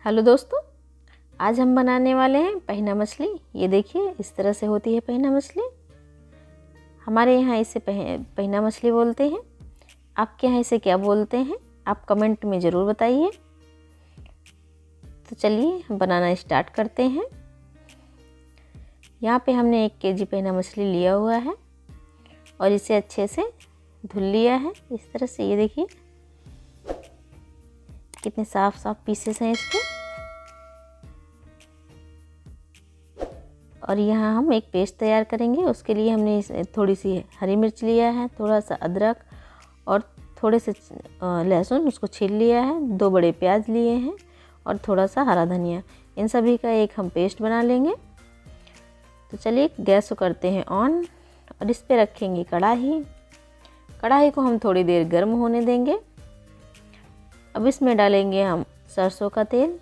Hello दोस्तों, आज हम बनाने वाले हैं पहिना मछली। ये देखिए, इस तरह से होती है पहिना मछली। हमारे यहाँ इसे पहिना मछली बोलते हैं। आपके यहाँ इसे क्या बोलते हैं, आप कमेंट में ज़रूर बताइए। तो चलिए हम बनाना स्टार्ट करते हैं। यहाँ पे हमने 1 केजी पहिना मछली लिया हुआ है और इसे अच्छे से धुल लिया है। इस तरह से ये देखिए कितने साफ साफ पीसेस हैं इसके। और यहाँ हम एक पेस्ट तैयार करेंगे। उसके लिए हमने थोड़ी सी हरी मिर्च लिया है, थोड़ा सा अदरक और थोड़े से लहसुन, उसको छील लिया है। 2 बड़े प्याज लिए हैं और थोड़ा सा हरा धनिया। इन सभी का एक हम पेस्ट बना लेंगे। तो चलिए गैस को करते हैं ऑन और इस पे रखेंगे कढ़ाई। कढ़ाई को हम थोड़ी देर गर्म होने देंगे। अब इसमें डालेंगे हम सरसों का तेल।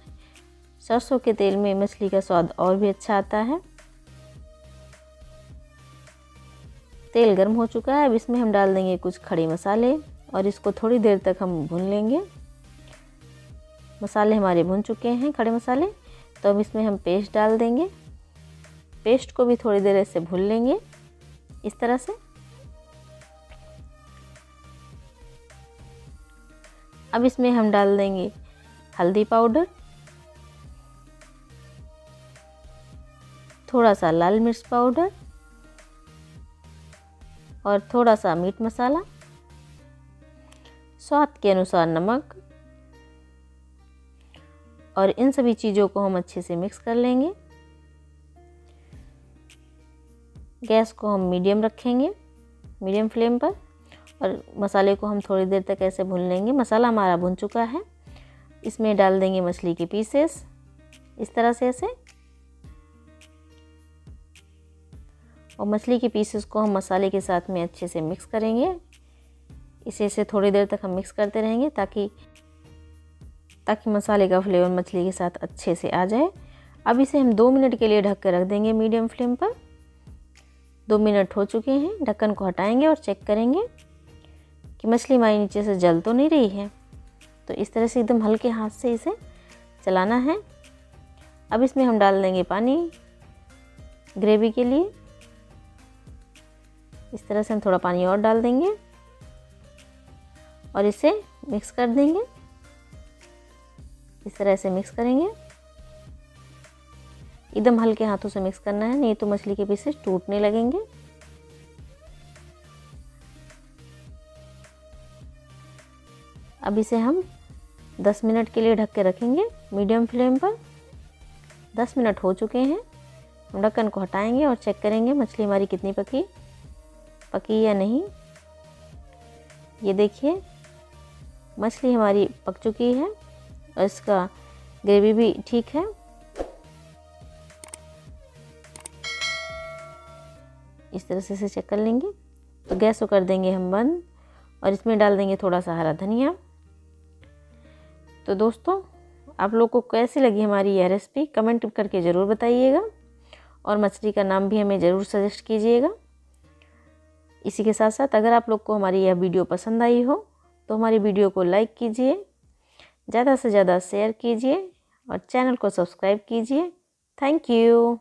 सरसों के तेल में मछली का स्वाद और भी अच्छा आता है। तेल गर्म हो चुका है। अब इसमें हम डाल देंगे कुछ खड़े मसाले और इसको थोड़ी देर तक हम भून लेंगे। मसाले हमारे भून चुके हैं, खड़े मसाले। तो अब इसमें हम पेस्ट डाल देंगे। पेस्ट को भी थोड़ी देर ऐसे भून लेंगे इस तरह से। अब इसमें हम डाल देंगे हल्दी पाउडर, थोड़ा सा लाल मिर्च पाउडर और थोड़ा सा मीट मसाला, स्वाद के अनुसार नमक। और इन सभी चीज़ों को हम अच्छे से मिक्स कर लेंगे। गैस को हम मीडियम रखेंगे, मीडियम फ्लेम पर। और मसाले को हम थोड़ी देर तक ऐसे भून लेंगे। मसाला हमारा भुन चुका है। इसमें डाल देंगे मछली के पीसेस इस तरह से ऐसे। और मछली के पीसेस को हम मसाले के साथ में अच्छे से मिक्स करेंगे। इसे थोड़ी देर तक हम मिक्स करते रहेंगे ताकि मसाले का फ्लेवर मछली के साथ अच्छे से आ जाए। अब इसे हम 2 मिनट के लिए ढक कर रख देंगे मीडियम फ्लेम पर। 2 मिनट हो चुके हैं। ढक्कन को हटाएंगे और चेक करेंगे कि मछली हमारी नीचे से जल तो नहीं रही है। तो इस तरह से एकदम हल्के हाथ से इसे चलाना है। अब इसमें हम डाल देंगे पानी ग्रेवी के लिए। इस तरह से हम थोड़ा पानी और डाल देंगे और इसे मिक्स कर देंगे। इस तरह से मिक्स करेंगे। एकदम हल्के हाथों से मिक्स करना है, नहीं तो मछली के पीसेस टूटने लगेंगे। अब इसे हम 10 मिनट के लिए ढक के रखेंगे मीडियम फ्लेम पर। 10 मिनट हो चुके हैं। हम ढक्कन को हटाएंगे और चेक करेंगे मछली हमारी कितनी पकी या नहीं। ये देखिए मछली हमारी पक चुकी है और इसका ग्रेवी भी ठीक है। इस तरह से इसे चेक कर लेंगे। तो गैस को कर देंगे हम बंद और इसमें डाल देंगे थोड़ा सा हरा धनिया। तो दोस्तों, आप लोग को कैसी लगी हमारी यह रेसिपी कमेंट करके ज़रूर बताइएगा और मछली का नाम भी हमें ज़रूर सजेस्ट कीजिएगा। इसी के साथ साथ अगर आप लोग को हमारी यह वीडियो पसंद आई हो तो हमारी वीडियो को लाइक कीजिए, ज़्यादा से ज़्यादा शेयर कीजिए और चैनल को सब्सक्राइब कीजिए। Thank you.